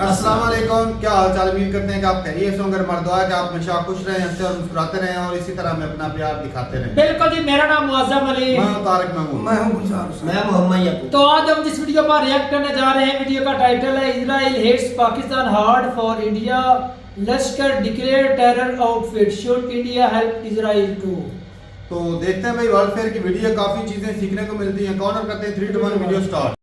अस्सलाम वालेकुम। क्या हाल चाल? उम्मीद करते हैं कि आप खैरियत से होंगे। हमारा दुआ है कि आप हमेशा खुश रहें, हंसते और मुस्कुराते रहें और इसी तरह हमें अपना प्यार दिखाते रहें। बिल्कुल जी। मेरा नाम मुअज़्ज़म अली, मैं हूं तारिक महमूद। मैं हूं गुलजार हुसैन। मैं मोहम्मद याकूब। तो आज हम जिस वीडियो पर रिएक्ट करने जा रहे हैं, वीडियो का टाइटल है Israel hits Pakistan hard for India, Lashkar declare terror outfit, should India help Israel too. तो देखते हैं भाई, वर्ल्ड फेयर की वीडियो, काफी चीजें सीखने को मिलती हैं। काउंटर करते हैं 3 2 1 वीडियो स्टार्ट।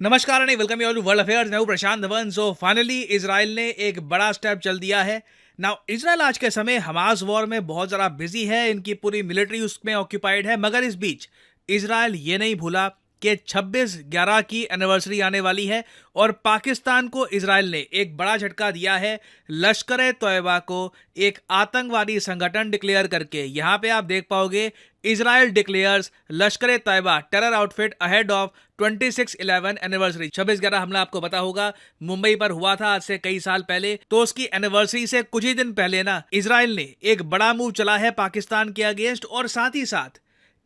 नमस्कार and welcome you all to world affairs. मैं हूं Prashant Dhawan. So finally Israel ने एक बड़ा स्टेप चल दिया है। नाउ इजराइल आज के समय हमास वॉर में बहुत ज़्यादा बिजी है, इनकी पूरी मिलिट्री उसमें ऑक्यूपाइड है, मगर इस बीच इजराइल ये नहीं भूला कि 26/11 की एनिवर्सरी आने वाली है और पाकिस्तान को इजराइल ने एक बड़ा झटका दिया है, लश्कर-ए-तोयबा को एक आतंकवादी संगठन डिक्लेयर करके। यहाँ पे आप देख पाओगे Israel declares Lashkar-e-Taiba terror outfit ahead of 26/11 anniversary. 26/11 हमला आपको पता होगा मुंबई पर हुआ था आज से कई साल पहले, तो उसकी एनिवर्सरी से कुछ ही दिन पहले ना इजराइल ने एक बड़ा मूव चला है पाकिस्तान के अगेंस्ट और साथ ही साथ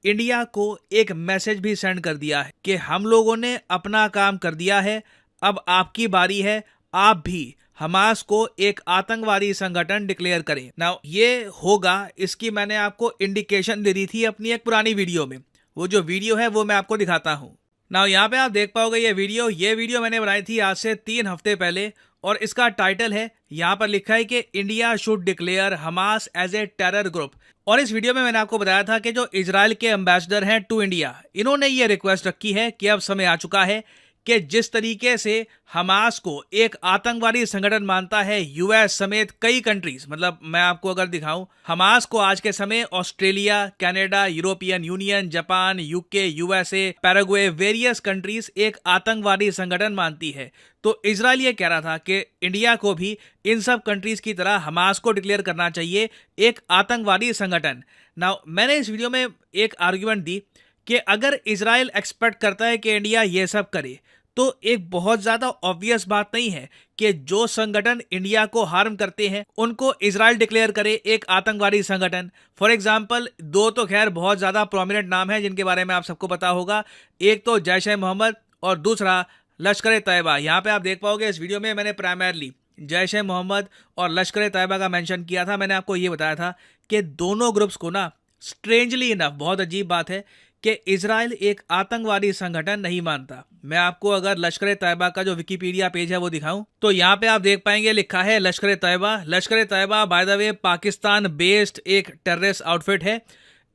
इंडिया को एक मैसेज भी सेंड कर दिया है कि हम लोगों ने अपना काम कर दिया है, अब आपकी बारी है, आप भी हमास को एक आतंकवादी संगठन डिक्लेयर करें। नाउ ये होगा, इसकी मैंने आपको इंडिकेशन दे दी थी अपनी एक पुरानी वीडियो में। वो जो वीडियो है वो मैं आपको दिखाता हूँ। नाउ यहाँ पे आप देख पाओगे ये वीडियो मैंने बनाई थी आज से 3 हफ्ते पहले और इसका टाइटल है, यहाँ पर लिखा है कि India should declare Hamas as a terror group. और इस वीडियो में मैंने आपको बताया था कि जो इजराइल के एम्बेसडर हैं टू इंडिया, इन्होंने ये रिक्वेस्ट रखी है कि अब समय आ चुका है कि जिस तरीके से हमास को एक आतंकवादी संगठन मानता है यूएस समेत कई कंट्रीज, मतलब मैं आपको अगर दिखाऊं, हमास को आज के समय Australia, Canada, European union, Japan, UK, USA, Paraguay, various countries एक आतंकवादी संगठन मानती है। तो इजराइल ये कह रहा था कि इंडिया को भी इन सब कंट्रीज की तरह हमास को डिक्लेयर करना चाहिए एक आतंकवादी संगठन। नाउ मैंने इस वीडियो में एक आर्ग्यूमेंट दी कि अगर इजराइल एक्सपेक्ट करता है कि इंडिया ये सब करे, तो एक बहुत ज़्यादा ऑब्वियस बात नहीं है कि जो संगठन इंडिया को हार्म करते हैं उनको इजराइल डिक्लेयर करे एक आतंकवादी संगठन। फॉर एग्जांपल 2 तो खैर बहुत ज़्यादा प्रोमिनेंट नाम है जिनके बारे में आप सबको पता होगा, एक तो जैश-ए-मोहम्मद और दूसरा लश्कर-ए-तैयबा। यहाँ पे आप देख पाओगे इस वीडियो में मैंने प्राइमरली जैश-ए-मोहम्मद और लश्कर-ए-तैयबा का मेंशन किया था। मैंने आपको ये बताया था कि दोनों ग्रुप्स को ना स्ट्रेंजली इनफ, बहुत अजीब बात है कि इजराइल एक आतंकवादी संगठन नहीं मानता। मैं आपको अगर लश्कर-ए-तैयबा का जो विकिपीडिया पेज है वो दिखाऊं तो यहाँ पे आप देख पाएंगे लिखा है Lashkar-e-Taiba. Lashkar-e-Taiba by the way Pakistan based एक टेररिस्ट आउटफिट है।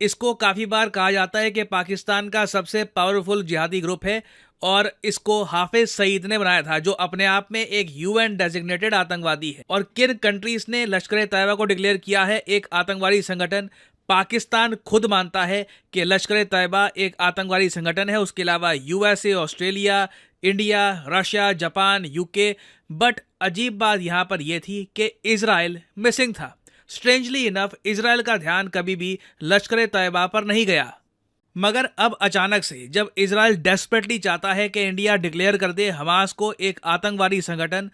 इसको काफ़ी बार कहा जाता है कि पाकिस्तान का सबसे पावरफुल जिहादी ग्रुप है और इसको हाफिज सईद ने बनाया था, जो अपने आप में एक यूएन डेजिग्नेटेड आतंकवादी है। और किन कंट्रीज ने लश्कर-ए-तैयबा को डिक्लेयर किया है एक आतंकवादी संगठन? पाकिस्तान खुद मानता है कि लश्कर-ए-तैयबा एक आतंकवादी संगठन है, उसके अलावा USA, Australia, India, Russia, Japan, UK. But अजीब बात यहाँ पर यह थी कि इजराइल मिसिंग था। स्ट्रेंजली इनफ इजराइल का ध्यान कभी भी लश्कर-ए-तैयबा पर नहीं गया, मगर अब अचानक से जब इजराइल डेस्परेटली चाहता है कि इंडिया डिक्लेयर कर दे हमास को एक आतंकवादी संगठन,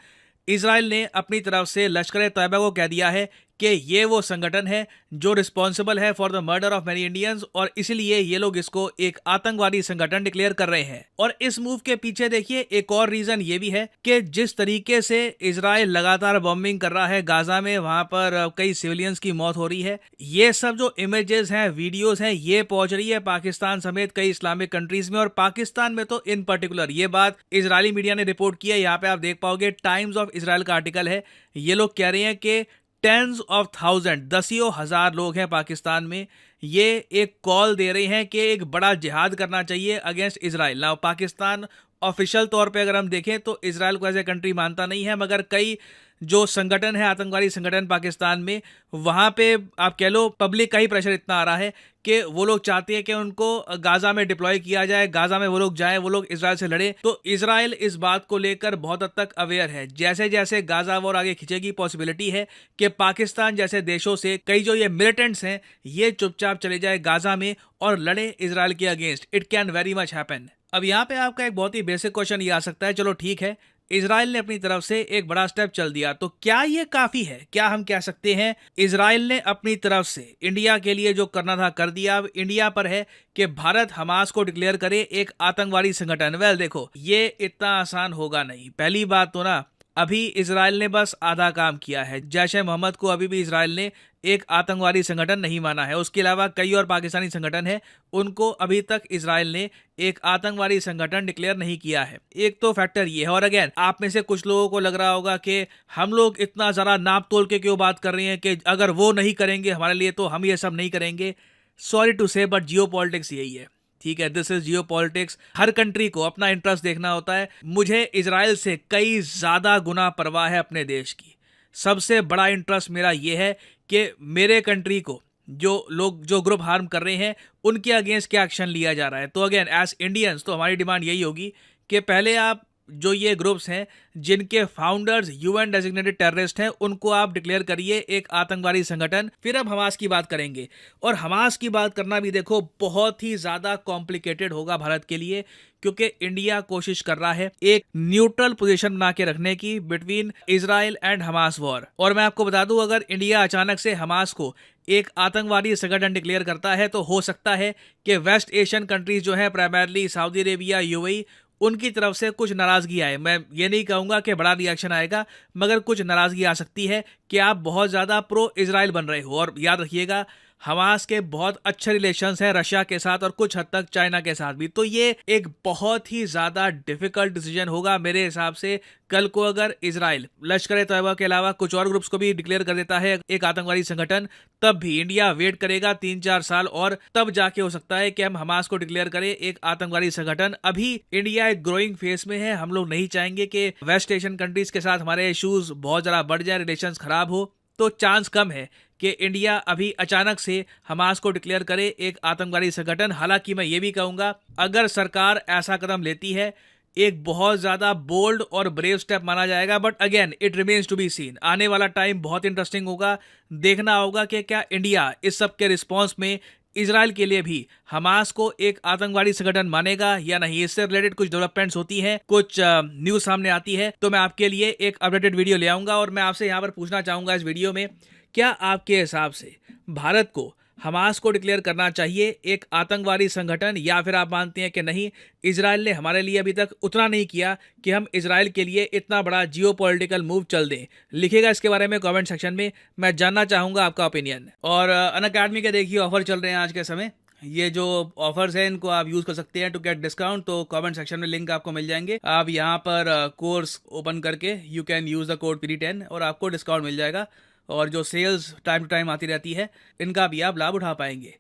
इजराइल ने अपनी तरफ से लश्कर-ए-तैयबा को कह दिया है कि ये वो संगठन है जो रिस्पॉन्सिबल है for the murder of many Indians और इसलिए ये लोग इसको एक आतंकवादी संगठन डिक्लेयर कर रहे हैं। और इस मूव के पीछे देखिए एक और रीजन ये भी है कि जिस तरीके से इजराइल लगातार बॉम्बिंग कर रहा है गाजा में, वहां पर कई सिविलियंस की मौत हो रही है। ये सब जो इमेजेस हैं, वीडियोस हैं, ये पहुंच रही है पाकिस्तान समेत कई इस्लामिक कंट्रीज में और पाकिस्तान में तो इन पर्टिकुलर ये बात इजरायली मीडिया ने रिपोर्ट की है। यहाँ पे आप देख पाओगे टाइम्स ऑफ इजराइल का आर्टिकल है। ये लोग कह रहे हैं कि टेंस ऑफ थाउजेंड, दसियों हजार लोग हैं पाकिस्तान में, ये एक कॉल दे रहे हैं कि एक बड़ा जिहाद करना चाहिए against Israel. Now Pakistan official तौर पे अगर हम देखें तो इजराइल को एज ए कंट्री मानता नहीं है, मगर कई जो संगठन है आतंकवादी संगठन पाकिस्तान में, वहाँ पे आप कह लो पब्लिक का ही प्रेशर इतना आ रहा है कि वो लोग चाहते हैं कि उनको गाजा में डिप्लॉय किया जाए, गाजा में वो लोग जाएं, वो लोग इजराइल से लड़े। तो इजराइल इस बात को लेकर बहुत हद तक अवेयर है। जैसे जैसे गाजा वॉर आगे खिंचेगी, पॉसिबिलिटी है कि पाकिस्तान जैसे देशों से कई जो ये मिलिटेंट्स हैं ये चुपचाप चले जाए गाजा में और लड़े इजराइल के against. It can very much happen. अब यहाँ पे आपका एक बहुत ही बेसिक क्वेश्चन ये आ सकता है, चलो ठीक है, इजराइल ने अपनी तरफ से एक बड़ा स्टेप चल दिया। तो क्या ये काफी है? क्या हम कह सकते हैं इजराइल ने अपनी तरफ से इंडिया के लिए जो करना था कर दिया? अब इंडिया पर है कि भारत हमास को डिक्लेयर करे एक आतंकवादी संगठन। वेल देखो, ये इतना आसान होगा नहीं। पहली बात तो ना, अभी इजराइल ने बस आधा काम किया है। जैश-ए मोहम्मद को अभी भी इजराइल ने एक आतंकवादी संगठन नहीं माना है। उसके अलावा कई और पाकिस्तानी संगठन है, उनको अभी तक इजराइल ने एक आतंकवादी संगठन डिक्लेयर नहीं किया है। एक तो फैक्टर ये है। और अगेन, आप में से कुछ लोगों को लग रहा होगा कि हम लोग इतना ज़रा नाप तोल के क्यों बात कर रहे हैं कि अगर वो नहीं करेंगे हमारे लिए तो हम ये सब नहीं करेंगे। सॉरी टू से, बट जियो पॉलिटिक्स यही है। ठीक है, this is Jio politics. Her country को अपना इंटरेस्ट देखना होता है। मुझे इजराइल से कई ज्यादा गुना परवाह है अपने देश की। सबसे बड़ा इंटरेस्ट मेरा ये है कि मेरे कंट्री को जो लोग जो ग्रुप हार्म कर रहे हैं उनके अगेंस्ट क्या एक्शन लिया जा रहा है। तो अगेन, एज इंडियंस तो हमारी डिमांड यही होगी कि पहले आप जो ये ग्रुप्स हैं जिनके फाउंडर्स यूएन डेजिग्नेटेड टेररिस्ट हैं उनको आप डिक्लेयर करिए एक आतंकवादी संगठन। फिर अब हमास की बात करेंगे। और हमास की बात करना भी देखो बहुत ही ज़्यादा कॉम्प्लिकेटेड होगा भारत के लिए, क्योंकि इंडिया कोशिश कर रहा है एक न्यूट्रल पोजीशन बना के रखने की between Israel and Hamas war. और मैं आपको बता दूं, अगर इंडिया अचानक से हमास को एक आतंकवादी संगठन डिक्लेयर करता है तो हो सकता है कि वेस्ट एशियन कंट्रीज जो है, प्राइमरली सऊदी अरेबिया, यूएई, उनकी तरफ से कुछ नाराजगी आए। मैं ये नहीं कहूँगा कि बड़ा रिएक्शन आएगा, मगर कुछ नाराजगी आ सकती है कि आप बहुत ज़्यादा प्रो इजराइल बन रहे हो। और याद रखिएगा, हमास के बहुत अच्छे रिलेशंस हैं रशिया के साथ और कुछ हद तक चाइना के साथ भी। तो ये एक बहुत ही ज़्यादा डिफिकल्ट डिसीजन होगा मेरे हिसाब से। कल को अगर इजराइल लश्कर ए तैयबा के अलावा कुछ और ग्रुप्स को भी डिक्लेयर कर देता है एक आतंकवादी संगठन, तब भी इंडिया वेट करेगा 3-4 साल और तब जाके हो सकता है कि हम हमास को डिक्लेयर करें एक आतंकवादी संगठन। अभी इंडिया एक ग्रोइंग फेज में है। हम लोग नहीं चाहेंगे कि वेस्ट एशियन कंट्रीज के साथ हमारे इश्यूज बहुत ज़्यादा बढ़ जाए, रिलेशंस खराब हो। तो चांस कम है कि इंडिया अभी अचानक से हमास को डिक्लेयर करे एक आतंकवादी संगठन। हालांकि मैं ये भी कहूँगा, अगर सरकार ऐसा कदम लेती है एक बहुत ज़्यादा बोल्ड और ब्रेव स्टेप माना जाएगा। But again, it remains to be seen. आने वाला टाइम बहुत इंटरेस्टिंग होगा। देखना होगा कि क्या इंडिया इस सब के रिस्पॉन्स में इजराइल के लिए भी हमास को एक आतंकवादी संगठन मानेगा या नहीं। इससे रिलेटेड कुछ डेवलपमेंट्स होती हैं, कुछ न्यूज़ सामने आती है, तो मैं आपके लिए एक अपडेटेड वीडियो ले आऊँगा। और मैं आपसे यहाँ पर पूछना चाहूँगा इस वीडियो में, क्या आपके हिसाब से भारत को हमास को डिक्लेयर करना चाहिए एक आतंकवादी संगठन, या फिर आप मानते हैं कि नहीं, इजराइल ने हमारे लिए अभी तक उतना नहीं किया कि हम इजराइल के लिए इतना बड़ा जियोपॉलिटिकल मूव चल दें? लिखिएगा इसके बारे में कमेंट सेक्शन में, मैं जानना चाहूँगा आपका ओपिनियन। और अनअकैडमी के देखिए ऑफर चल रहे हैं आज के समय। ये जो ऑफर्स हैं इनको आप यूज़ कर सकते हैं टू गेट डिस्काउंट। तो कमेंट सेक्शन में लिंक आपको मिल जाएंगे। आप यहाँ पर कोर्स ओपन करके you can use the code PD10 और आपको डिस्काउंट मिल जाएगा। और जो सेल्स टाइम टू टाइम आती रहती है इनका भी आप लाभ उठा पाएंगे।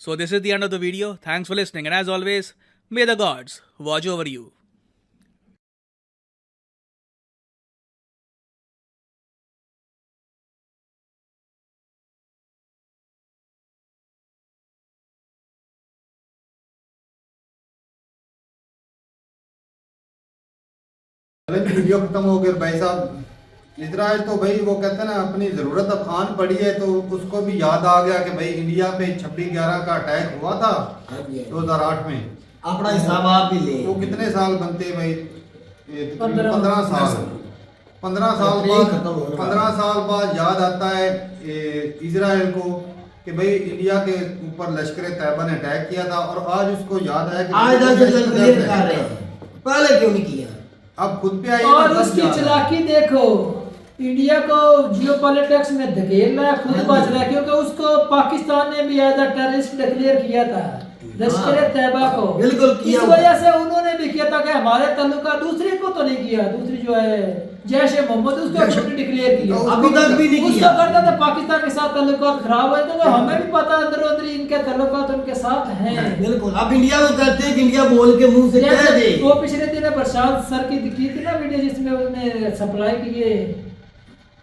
So this is the end of the video. Thanks for listening and as always, may the gods watch over you. Video खत्म हो गया भाई साहब। इजराइल तो भाई वो कहते हैं ना, अपनी जरूरत अब खान पड़ी है तो उसको भी याद आ गया कि भाई इंडिया पे 26/11 का अटैक हुआ था 2008 में। अपना हिसाब आप भी ले। वो कितने साल बनते भाई? 15 साल। 15 साल बाद याद आता है इजराइल को कि भाई इंडिया के ऊपर लश्कर ए तैयबा ने अटैक किया था। और आज उसको याद आया कि पहले क्यों नहीं किया? अब खुद पे आई। और उसकी चालाकी देखो, इंडिया को जियोपॉलिटिक्स में धकेल रहा है, खुद बच रहा है, क्योंकि उसको पाकिस्तान ने भी एज अ टेररिस्ट डिक्लेयर किया था लश्कर ए तैयबा को। बिल्कुल किया। इस वजह से उन्होंने भी किया था कि हमारे ताल्लुका, दूसरे को तो नहीं किया, दूसरी जो है जैश-ए मोहम्मद उसको डिक्लेयर किया, अभी तक भी नहीं किया। उसका करता था पाकिस्तान के साथ ताल्लुकात खराब हुए थे, तो हमें भी पता अंदर अंदर इनके ताल्लुकात उनके साथ हैं। बिल्कुल। अब इंडिया को कहते हैं कि इंडिया बोल के मुंह से कह दे। वो पिछले दिन प्रशांत सर की थी ना वीडियो जिसमें उन्होंने सप्लाई किए,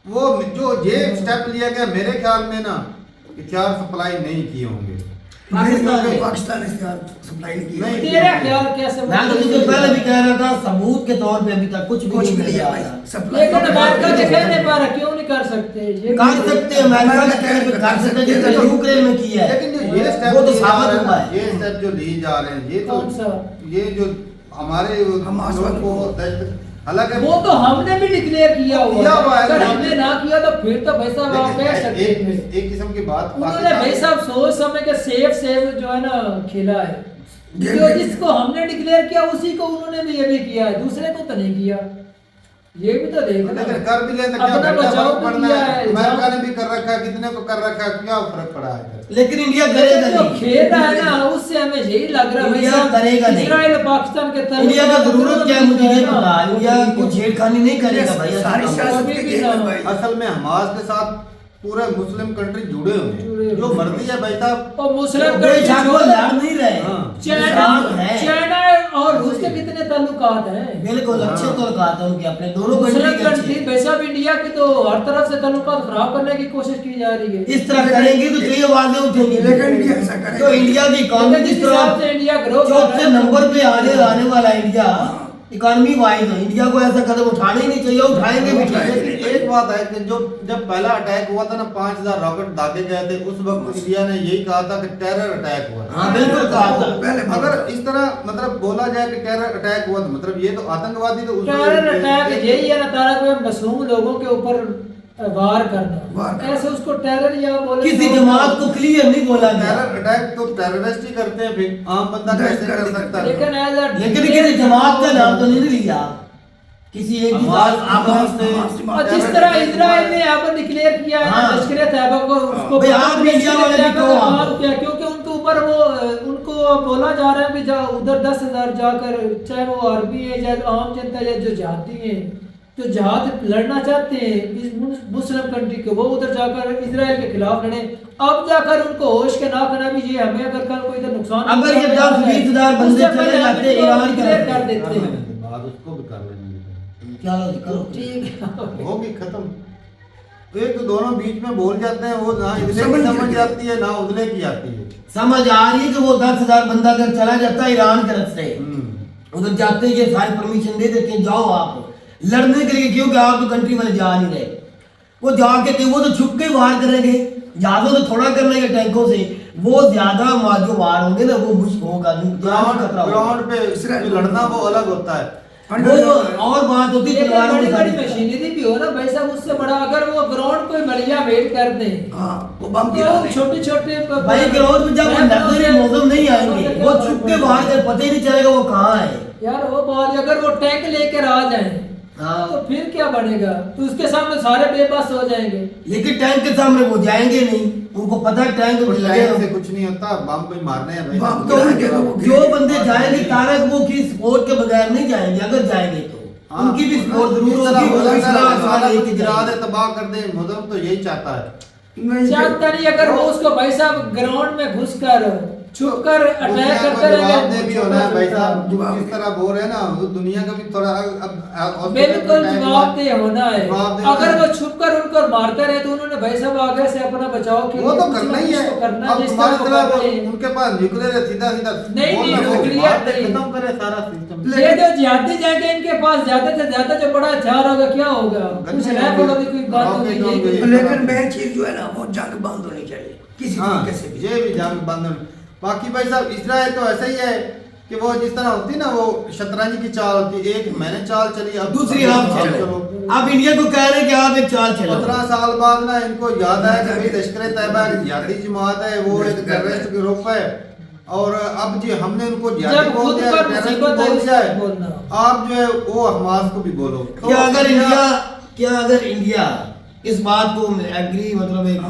वो जो ये स्टेप लिया गया मेरे ख्याल में ना हथियार सप्लाई नहीं किए होंगे। पाकिस्तान सप्लाई नहीं किया। तेरा ख्याल कैसे? मैं तो तुझे पहले भी कह रहा था, सबूत के तौर पे अभी तक कुछ भी नहीं लिया भाई। लेकिन अमेरिका के कहने पर क्यों नहीं कर सकते? ये कर सकते हैं, अमेरिका के कहने पे कर सकते हैं, जिसने यूक्रेन में किया है। लेकिन जो ये स्टेप वो तो साबित हुआ है। ये स्टेप जो लिए जा रहे हैं, ये तो कौन सा? ये जो हमारे हमास को हालांकि वो तो हमने भी डिक्लेयर किया हुआ किया हुआ है। अगर हमने ना किया तो फिर तो भाई साहब आप कह लेकिन सकते थे। एक किस्म की बात उन्होंने भाई साहब सोच समझ के सेफ जो है ना खेला है, जो जिसको हमने डिक्लेयर किया उसी को उन्होंने भी ये भी किया है, दूसरे को तो नहीं किया। ये भी तो देखना, लेकिन कर भी ले तो क्या अपना घंटा बचाव फर्क तो पड़ना किया है, है। अमेरिका ने भी कर रखा है, कितने को कर रखा है, क्या फर्क पड़ा है? लेकिन इंडिया करेगा जो नहीं। खेल रहा है ना उससे हमें यही लग रहा है भाई इंडिया साहब, करेगा नहीं। इजराइल और पाकिस्तान के ताल्लुक इंडिया का जरूरत क्या है मुझे नहीं ना, पता। वो इंडिया ठीक को है। छेड़खानी नहीं करेगा भाई। सारी ऐसा सियासत अभी के भी खेल ना। है भाई। असल में हमास के साथ पूरे मुस्लिम कंट्री जुड़े हुए जुड़े हैं, हुए जो हैं। मर्जी है भाई साहब। और मुस्लिम बेशक वो लड़ नहीं रहे। हाँ। चाइना और रूस के कितने ताल्लुकात हैं। बिल्कुल अच्छे हाँ। ताल्लुकात है उनके अपने दोनों मुस्लिम कंट्री के कंट्री अच्छे। वैसा भी इंडिया की तो हर तरफ से ताल्लुकात खराब करने की कोशिश की जा रही है। इस तरह करेंगे तो कई आवाजें उठेंगी। लेकिन इंडिया ऐसा करेगा। तो इंडिया की इकोनॉमी लेकिन जिस जिस हिसाब से तरह इंडिया ग्रो कर रहा चौथे है, नंबर पे आने वाला इंडिया इकोनॉमी वाइज है। इंडिया को ऐसा कदम उठाना ही नहीं चाहिए, उठाएंगे भी नहीं। लेकिन एक बात है कि जो जब पहला अटैक हुआ था ना 5000 रॉकेट दागे गए थे, उस वक्त इंडिया ने यही कहा था कि टेरर अटैक हुआ है। हाँ बिल्कुल कहा था। पहले अगर इस तरह मतलब बोला जाए कि टेरर अटैक हुआ तो मतलब ये तो आतंकवादी तो टेरर अटैक यही है ना तारा को मासूम लोगों के ऊपर वार करना, वार ऐसे उसको टेरर या बोले किसी जमात को क्लियर नहीं बोला गया। टेरर अटैक तो टेररिस्ट ही करते हैं, फिर आम बंदा कैसे कर सकता है? लेकिन एज अ लेकिन किसी जमात का नाम तो नहीं लिया, किसी एक हमास ने और जिस तरह इजराइल ने अब डिक्लेयर किया है हाँ। लश्कर तैयबा को, उसको भाई आप भी इंडिया वाले भी कहो आप। क्या, क्योंकि उनके ऊपर वो उनको बोला जा रहा है कि जा उधर 10,000 जाकर, चाहे वो अरबी है या आम जनता है जो जाती है, जो जहाद लड़ना चाहते हैं इस मुस्लिम कंट्री के, वो उधर जाकर इजराइल के खिलाफ लड़े। अब जाकर उनको होश के ना करना भी ये हमें अगर कल कोई इधर नुकसान अगर ये 10-20 हजार बंदे उससे चले पहले हम जाते इनको ईरान की declare तरफ। कर देते हैं। बात उसको भी कर लेंगे, क्या करो ठीक है। होगी खत्म। एक तो दोनों बीच में बोल जाते हैं, वो ना इधर समझ की समझ नहीं जाती है ना उधर की आती है। समझ आ रही है कि वो 10,000 बंदा अगर चला जाता है ईरान की तरफ से, उधर जाते ही ये सारी परमिशन दे देते हैं जाओ आप लड़ने के लिए, क्योंकि आप तो कंट्री वाले जा नहीं रहे। वो जाके थे वो तो छुप के वार करेंगे, ज्यादा तो थोड़ा कर लेंगे टैंकों से, वो ज्यादा जो वार होंगे ना वो मुश्किल होगा। ग्राउंड पे जो लड़ना वो अलग होता है। वो और बात होती है लेकिन तलवारों बड़ी के बड़ी साथ। मशीनरी भी हो ना भाई साहब, उससे बड़ा अगर वो ग्राउंड कोई बढ़िया वेट कर दे हाँ वो बम गिरा तो दे। छोटे छोटे भाई ग्राउंड में जब नजर ही मौसम नहीं आएंगे, वो छुप के बाहर कर पता ही नहीं चलेगा वो कहाँ है। यार वो बात अगर वो टैंक लेकर आ जाए हाँ। तो फिर क्या बनेगा, तो उसके सामने सारे बेबस हो जाएंगे। लेकिन टैंक के सामने वो जाएंगे नहीं, उनको पता है टैंक कुछ लगे लाइन से हो। कुछ नहीं होता, बम कोई मारने हैं भाई। बम तो गिराएंगे तो वो जो बंदे जाएंगे तारक वो की सपोर्ट के बगैर नहीं जाएंगे, अगर जाएंगे तो हाँ, उनकी भी सपोर्ट जरूर इस तरह होगी। वो बोला इस्लाम जा रहा है, इस्लाम सारा लेके कुछ गिरा जाएंगे। दे, तबाह कर दे, मुजरम तो यही चाहता है। नहीं चाहता नहीं, अगर वो उसको भाई साहब ग्राउंड में घुसकर छुपकर अटैक दुनिया को करते जवाब दे भी होना है भाई रहेंगे। साहब, जवाब जिस तरह बोल रहे हैं ना वो दुनिया का भी थोड़ा अब बिल्कुल जवाबदेह होना है। जवाबदेह अगर होना वो है। छुपकर उनको मारते रहे तो उन्होंने भाई साहब आगे से अपना बचाव के वो लिए तो कुछ करना ना ही कुछ है। तो करना अब जिस तुम्हारी तरह तरह वो कर रहे हैं। उनके पास न्यूक्लियर है, सीधा सीधा नहीं, बोलना, नहीं, वो न्यूक्लियर मार दे, नहीं। खत्म करे सारा सिस्टम। ये जो जिहादी जाएंगे इनके पास ज्यादा से ज्यादा जो बड़ा हथियार होगा क्या होगा, कुछ गन्ने रैफ होंगे, होगी, कोई बात होगी, रॉकेट यही होंगे। कुछ। लेकिन मेन चीज जो है ना वो जंग बंद होनी चाहिए किसी हाँ, तरीके से भी। ये भी जंग बंधन। बाकी भाई साहब इजराइल तो ऐसा ही है कि वो जिस तरह होती ना वो शतरंज की चाल होती है, एक मैंने चाल चली अब दूसरी आप चलो। आप इंडिया को कह रहे हैं कि आप एक चाल चलो। 15 साल बाद ना इनको याद आया कि भाई लश्कर तैयबा एक जिहादी जमात है, वो एक टेररिस्ट ग्रुप है, और अब जी हमने उनको जिहादी जब बोल खुद दिया, पर टेररिस्ट मुसीबत बोल है, दिया है, बोलना। आप जो है वो हमास को भी बोलो। तो क्या अगर इंडिया इस बात को एग्री मतलब एक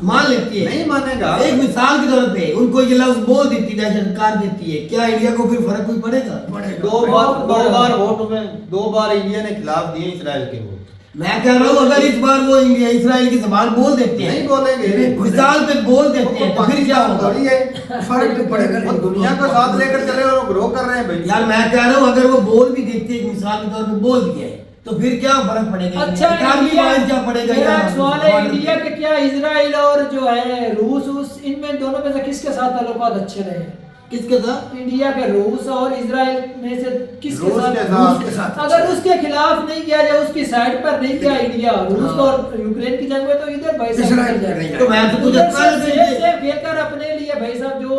मान लेती है, नहीं मानेगा। एक मिसाल के तौर पे उनको ये लफ्ज बोल देती है, सरकार देती है, क्या इंडिया को फिर फर्क कोई पड़ेगा? दो बार वोट में 2 बार इंडिया ने खिलाफ दिए इसराइल के वोट। मैं कह रहा हूँ अगर इस बार वो इंडिया इसराइल की जबान बोल देते हैं, नहीं बोलेंगे, मिसाल पे बोल देते हैं, तो फिर क्या होगा? थोड़ी है, फर्क तो पड़ेगा वो नहीं। दुनिया को साथ लेकर चले और ग्रो कर रहे हैं भाई। यार मैं कह रहा हूँ अगर वो बोल भी देते हैं, मिसाल के तौर पे बोल दिए हैं, तो फिर क्या फर्क पड़ेगा? अच्छा इकॉनमी इंडिया, वाइज क्या पड़ेगा? मेरा यार, एक सवाल है, बॉर्डर इंडिया पे। के क्या इजराइल और जो है रूस इनमें दोनों में से किसके साथ ताल्लुकात अच्छे रहे? किसके साथ? इंडिया के रूस और इजराइल में से किसके रूस साथ? के साथ। रूस के साथ। अगर उसके खिलाफ नहीं किया जाए, उसकी साइड पर नहीं किया इंडिया, रूस हाँ। और यूक्रेन की जंग में, तो इधर भाई साहब इजराइल निकल नहीं जाए। तो मैं तो कुछ उधर अच्छा से लगता है सेफ खेलकर अपने लिए भाई साहब जो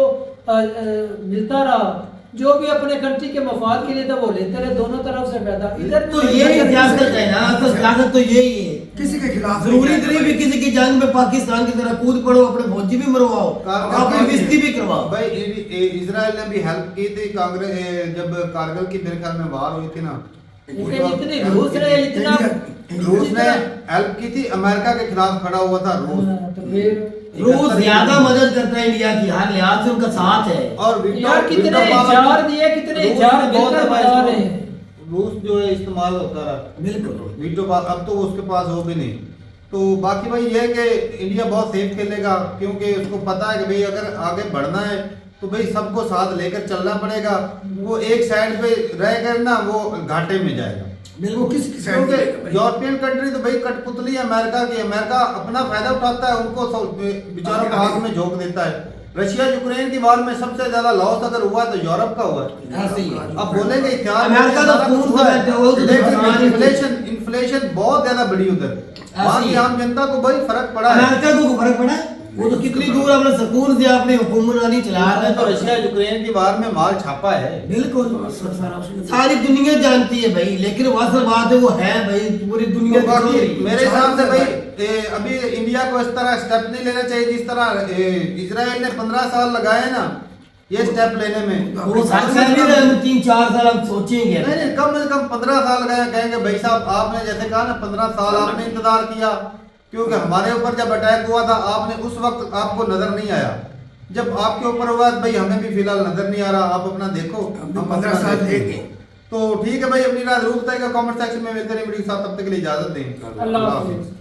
मिलता रहा जो भी अपने कंट्री के मफाद के लिए था वो लेते रहे, दोनों तरफ से फायदा। इधर तो यही सियासत है ना, तो सियासत तो यही है। किसी के खिलाफ जरूरी तो नहीं भी किसी की जंग में पाकिस्तान की तरह कूद पड़ो, अपने फौजी भी मरवाओ, अपनी बेइज्जती भी करवाओ। भाई इजराइल ने भी हेल्प की थी कांग्रेस जब कारगिल की मेरे ख्याल में वार हुई थी ना, लेकिन इतने रूस ने इतना रूस ने हेल्प की थी, अमेरिका के खिलाफ खड़ा हुआ था रूस। तो फिर रूस ज्यादा मदद करता है इंडिया की, हर लिहाज से उनका साथ है। और यार कितने जार दिए, कितने जार मिलकर बता रहे हैं। रूस जो है इस्तेमाल होता रहा बिल्कुल वीटो अब तो उसके पास हो भी नहीं। तो बाकी भाई ये है कि इंडिया बहुत सेफ खेलेगा, क्योंकि उसको पता है कि भाई अगर आगे बढ़ना है तो भाई सबको साथ लेकर चलना पड़ेगा। वो एक साइड पे रहकर ना वो घाटे में जाएगा। बिल्कुल किसी की साइड क्योंकि नहीं लेगा भाई। यूरोपियन कंट्री तो भाई कठपुतली है अमेरिका की, अमेरिका अपना फायदा उठाता है, उनको बेचारों को आग में झोंक देता है। रशिया यूक्रेन की वार में सबसे ज्यादा लॉस अगर हुआ तो यूरोप का हुआ है। ऐसे ही है। अब बोलेंगे इतिहास अमेरिका तो सारा कुछ खून हुआ से है, बैठा हुआ है, तो लेकिन नुकसान ही इन्फ्लेशन बहुत ज्यादा बढ़ी उधर, वहाँ ही की है। आम जनता को बड़ी फर्क पड़ा है। अमेरिका को फर्क पड़ा है? वो तो कितनी दूर अपने सुकून से अपनी हुकूमरानी चला रहा उसने है। तो रशिया यूक्रेन की वार में माल छापा है। बिल्कुल सारा उसने सारी दुनिया जानती है भाई, लेकिन वो असल बात है वो है भाई पूरी दुनिया तो की बाकी खबर है। मेरे हिसाब से भाई अभी इंडिया को इस तरह स्टेप नहीं लेना चाहिए जिस तरह इजराइल ने 15 साल लगाए ना ये स्टेप लेने में। वो साल से नहीं रहे, हम 3-4 साल हम सोचेंगे। नहीं कम से कम 15 साल लगाए, कहेंगे भाई साहब आपने जैसे कहा ना 15 साल आपने इंतजार किया, क्योंकि हमारे ऊपर जब अटैक हुआ था आपने उस वक्त आपको नजर नहीं आया, जब आपके ऊपर हुआ भाई हमें भी फिलहाल नजर नहीं आ रहा, आप अपना देखो। हमने हम 15 अपना साल देखते देखे। हैं। तो ठीक है भाई, अपनी रात जरूर बताइएगा कमेंट सेक्शन में, मिलते हैं वीडियो के साथ, तब तक के लिए इजाजत दें। अल्लाह हाफिज़।